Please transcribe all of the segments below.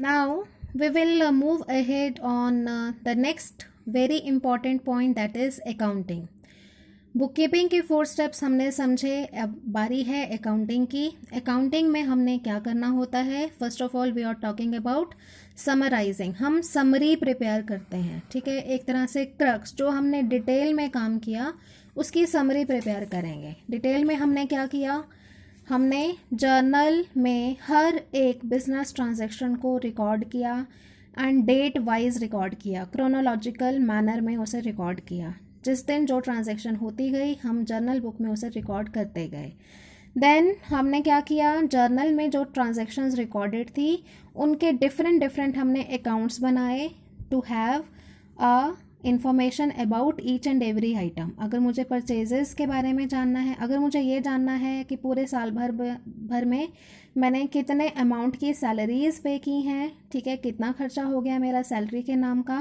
Now we will move ahead on the next very important point, that is accounting. Book keeping के 4 steps हमने समझे, अब बारी है अकाउंटिंग की। अकाउंटिंग में हमने क्या करना होता है? First of all we are talking about summarising. हम समरी प्रिपेयर करते हैं, ठीक है। एक तरह से क्रक्स, जो हमने डिटेल में काम किया उसकी समरी प्रिपेयर करेंगे। डिटेल में हमने क्या किया? हमने जर्नल में हर एक बिजनेस ट्रांजैक्शन को रिकॉर्ड किया एंड डेट वाइज रिकॉर्ड किया, क्रोनोलॉजिकल मैनर में उसे रिकॉर्ड किया। जिस दिन जो ट्रांजैक्शन होती गई हम जर्नल बुक में उसे रिकॉर्ड करते गए। देन हमने क्या किया? जर्नल में जो ट्रांजैक्शंस रिकॉर्डेड थी उनके डिफरेंट हमने अकाउंट्स बनाए to have a information about each and every item. अगर मुझे परचेजेस के बारे में जानना है, अगर मुझे ये जानना है कि पूरे साल भर में मैंने कितने अमाउंट की सैलरीज पे की हैं, ठीक है, कितना खर्चा हो गया मेरा सैलरी के नाम का,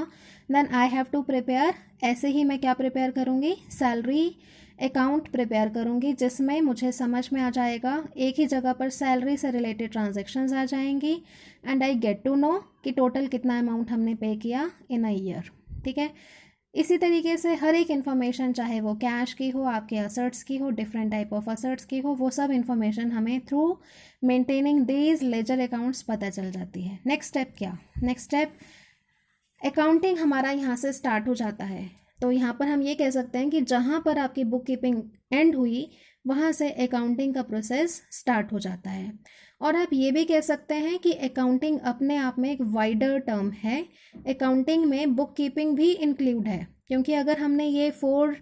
then I have to prepare. ऐसे ही मैं क्या प्रिपेयर करूँगी? सैलरी अकाउंट प्रिपेयर करूँगी, जिसमें मुझे समझ में आ जाएगा, एक ही जगह पर सैलरी से रिलेटेड ट्रांजेक्शन्स आ जाएंगी and I get to know कि टोटल कितना अमाउंट हमने पे किया इन अ ईयर, ठीक है। इसी तरीके से हर एक इन्फॉर्मेशन, चाहे वो कैश की हो, आपके असर्ट्स की हो, डिफरेंट टाइप ऑफ असर्ट्स की हो, वो सब इन्फॉर्मेशन हमें through maintaining these ledger accounts पता चल जाती है। नेक्स्ट स्टेप क्या? नेक्स्ट स्टेप अकाउंटिंग हमारा यहाँ से स्टार्ट हो जाता है। तो यहाँ पर हम ये कह सकते हैं कि जहाँ पर आपकी बुक कीपिंग एंड हुई वहाँ से अकाउंटिंग का प्रोसेस स्टार्ट हो जाता है। और आप ये भी कह सकते हैं कि अकाउंटिंग अपने आप में एक वाइडर टर्म है। अकाउंटिंग में बुक कीपिंग भी इंक्लूड है, क्योंकि अगर हमने ये 4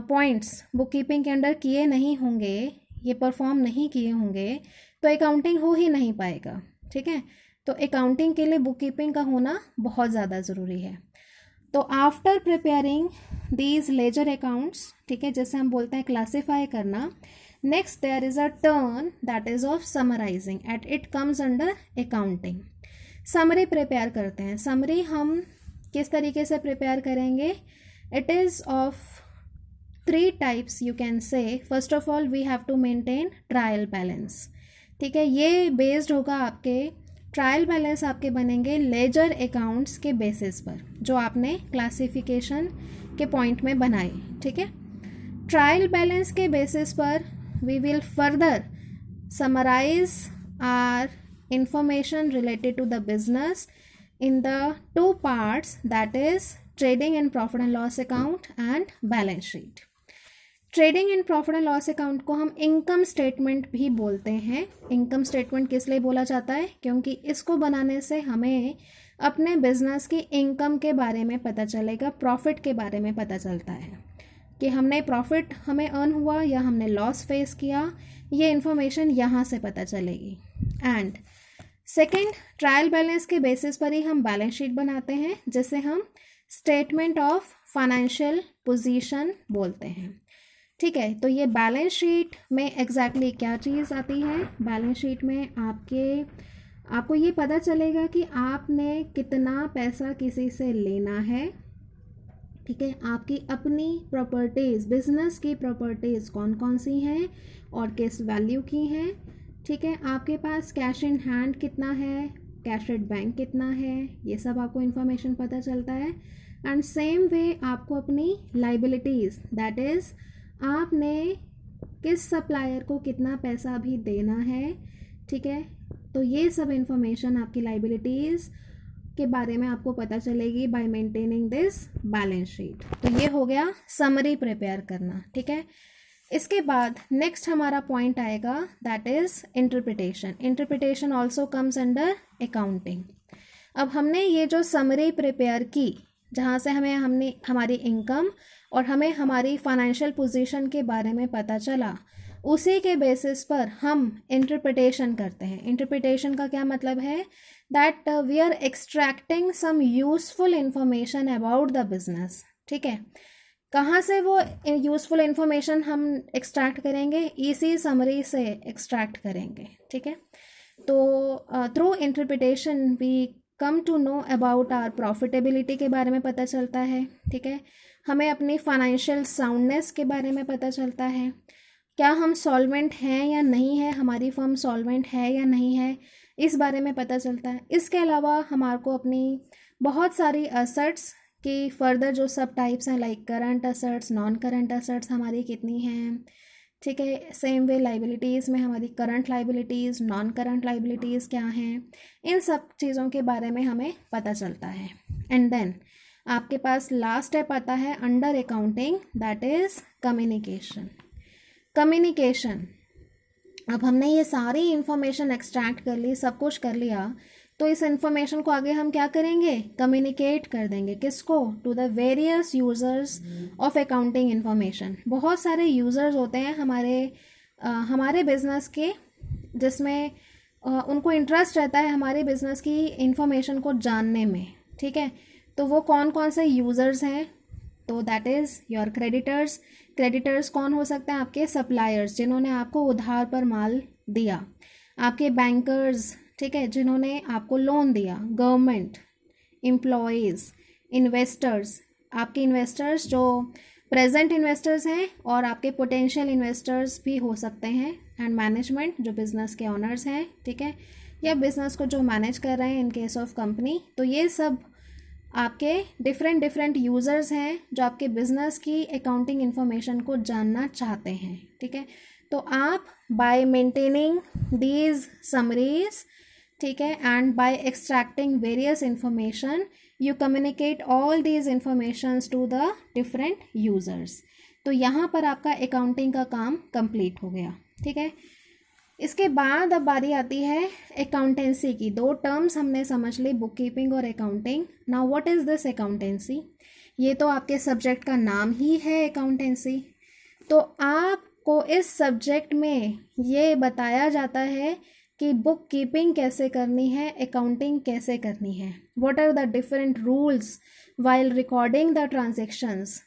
पॉइंट्स बुक कीपिंग के अंडर किए नहीं होंगे, ये परफॉर्म नहीं किए होंगे, तो अकाउंटिंग हो ही नहीं पाएगा, ठीक है। तो अकाउंटिंग के लिए बुक कीपिंग का होना बहुत ज़्यादा ज़रूरी है। तो after preparing these ledger accounts, ठीक है, जैसे हम बोलते हैं क्लासीफाई करना, next there is a turn that is of summarising at it comes under accounting. Summary prepare करते हैं। समरी हम किस तरीके से प्रिपेयर करेंगे? It is of 3 types you can say. First of all we have to maintain trial balance, ठीक है। ये बेस्ड होगा आपके ट्रायल बैलेंस, आपके बनेंगे लेजर अकाउंट्स के बेसिस पर, जो आपने क्लासिफिकेशन के पॉइंट में बनाए, ठीक है। ट्रायल बैलेंस के बेसिस पर we will further summarise our information related to the business in the 2 parts, that is trading and profit and loss account and balance sheet. Trading and profit and loss account को हम income statement भी बोलते हैं। Income statement किस लिए बोला जाता है? क्योंकि इसको बनाने से हमें अपने बिजनेस की इनकम के बारे में पता चलेगा, प्रॉफिट के बारे में पता चलता है कि हमने प्रॉफिट हमें अर्न हुआ या हमने लॉस फेस किया, ये इन्फॉर्मेशन यहाँ से पता चलेगी। एंड सेकेंड, ट्रायल बैलेंस के बेसिस पर ही हम बैलेंस शीट बनाते हैं, जिसे हम स्टेटमेंट ऑफ फाइनेंशियल पोजीशन बोलते हैं, ठीक है। तो ये बैलेंस शीट में एग्जैक्टली क्या चीज़ आती है? बैलेंस शीट में आपको ये पता चलेगा कि आपने कितना पैसा किसी से लेना है, ठीक है। आपकी अपनी प्रॉपर्टीज़, बिजनेस की प्रॉपर्टीज़ कौन कौन सी हैं और किस वैल्यू की हैं, ठीक है। आपके पास कैश इन हैंड कितना है, कैश एट बैंक कितना है, ये सब आपको इन्फॉर्मेशन पता चलता है। एंड सेम वे आपको अपनी लाइबिलिटीज़, दैट इज़ आपने किस सप्लायर को कितना पैसा भी देना है, ठीक है। तो ये सब इन्फॉर्मेशन आपकी लाइबिलिटीज़ के बारे में आपको पता चलेगी bye maintaining this balance sheet. तो ये हो गया समरी प्रिपेयर करना, ठीक है। इसके बाद नेक्स्ट हमारा पॉइंट आएगा, that is interpretation. Interpretation also comes under accounting. अब हमने ये जो समरी प्रिपेयर की, जहाँ से हमने हमारी इनकम और हमें हमारी फाइनेंशियल पोजीशन के बारे में पता चला, उसी के बेसिस पर हम इंटरप्रिटेशन करते हैं। इंटरप्रिटेशन का क्या मतलब है? That we are extracting some useful information about the business, ठीक है। कहाँ से वो यूज़फुल इंफॉर्मेशन हम एक्सट्रैक्ट करेंगे? इसी समरी से एक्सट्रैक्ट करेंगे, ठीक है। तो through interpretation we come to know about our profitability के बारे में पता चलता है, ठीक है। हमें अपनी फाइनेंशियल साउंडनेस के बारे में पता चलता है, क्या हम सॉल्वेंट हैं या नहीं है, हमारी फर्म सॉल्वेंट है या नहीं है। इस बारे में पता चलता है। इसके अलावा हमारे को अपनी बहुत सारी असेट्स की फर्दर जो सब टाइप्स हैं like current assets, non current assets हमारी कितनी हैं, ठीक है। सेम वे लाइबिलिटीज़ में हमारी current liabilities, non current liabilities क्या हैं, इन सब चीज़ों के बारे में हमें पता चलता है। एंड देन आपके पास लास्ट स्टेप आता है under accounting, that is communication. Communication, अब हमने ये सारी इंफॉर्मेशन एक्सट्रैक्ट कर ली, सब कुछ कर लिया, तो इस इंफॉर्मेशन को आगे हम क्या करेंगे, कम्युनिकेट कर देंगे। किसको, to the various users of accounting information. बहुत सारे यूज़र्स होते हैं हमारे बिजनेस के, जिसमें उनको इंटरेस्ट रहता है हमारे बिजनेस की इंफॉर्मेशन को जानने में, ठीक है। तो वो कौन कौन से यूज़र्स हैं, तो that is your creditors. Creditors कौन हो सकते हैं, आपके सप्लायर्स जिन्होंने आपको उधार पर माल दिया, आपके बैंकर्स, ठीक है, जिन्होंने आपको लोन दिया, गवर्नमेंट, एम्प्लॉयज़, इन्वेस्टर्स, आपके इन्वेस्टर्स जो प्रेजेंट इन्वेस्टर्स हैं और आपके पोटेंशियल इन्वेस्टर्स भी हो सकते हैं, एंड मैनेजमेंट जो बिज़नेस के ऑनर्स हैं, ठीक है, या बिज़नेस को जो मैनेज कर रहे हैं इन केस ऑफ कंपनी। तो ये सब आपके डिफरेंट यूज़र्स हैं जो आपके बिज़नेस की अकाउंटिंग इन्फॉर्मेशन को जानना चाहते हैं, ठीक है। तो आप बाय मेंटेनिंग दीज समरीज, ठीक है, and by extracting various information you communicate all these informations to the different users. तो यहाँ पर आपका अकाउंटिंग का काम कंप्लीट हो गया, ठीक है। इसके बाद अब बारी आती है अकाउंटेंसी की। दो टर्म्स हमने समझ ली, बुक कीपिंग और accounting. Now what is this accountancy, ये तो आपके सब्जेक्ट का नाम ही है अकाउंटेंसी। तो आपको इस सब्जेक्ट में ये बताया जाता है कि बुक कीपिंग कैसे करनी है, अकाउंटिंग कैसे करनी है। What are the different rules while recording the transactions,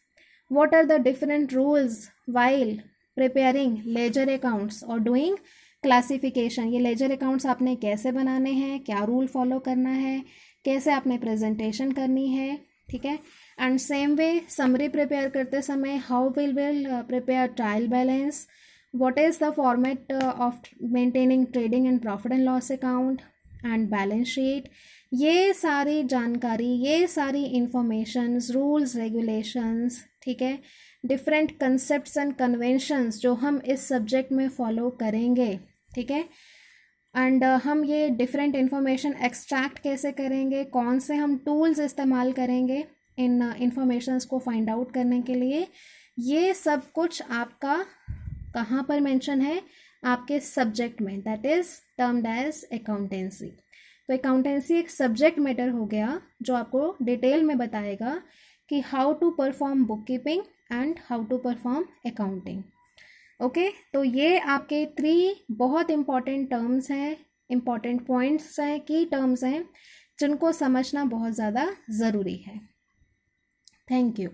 what are the different rules while preparing ledger accounts और डूइंग क्लासिफिकेशन। ये लेजर अकाउंट्स आपने कैसे बनाने हैं, क्या रूल फॉलो करना है, कैसे आपने प्रेजेंटेशन करनी है, ठीक है। And same way summary prepare करते समय how will prepare trial balance, what is the format of maintaining trading and profit and loss account and balance sheet. ये सारी जानकारी, ये सारी इंफॉर्मेशंस, रूल्स, रेगुलेशंस, ठीक है, डिफरेंट कंसेप्ट्स एंड कन्वेंशंस जो हम इस सब्जेक्ट में फॉलो करेंगे, ठीक है। एंड हम ये डिफरेंट इंफॉर्मेशन एक्सट्रैक्ट कैसे करेंगे, कौन से हम टूल्स इस्तेमाल करेंगे इन इंफॉर्मेशंस को फाइंड आउट करने के लिए, ये सब कुछ आपका कहाँ पर मेंशन है, आपके सब्जेक्ट में, that is termed as accountancy. तो अकाउंटेंसी एक सब्जेक्ट मैटर हो गया जो आपको डिटेल में बताएगा कि how to perform bookkeeping and how to perform accounting. Okay, तो ये आपके 3 बहुत इंपॉर्टेंट टर्म्स हैं, इंपॉर्टेंट पॉइंट्स हैं, की टर्म्स हैं जिनको समझना बहुत ज़्यादा ज़रूरी है। Thank you.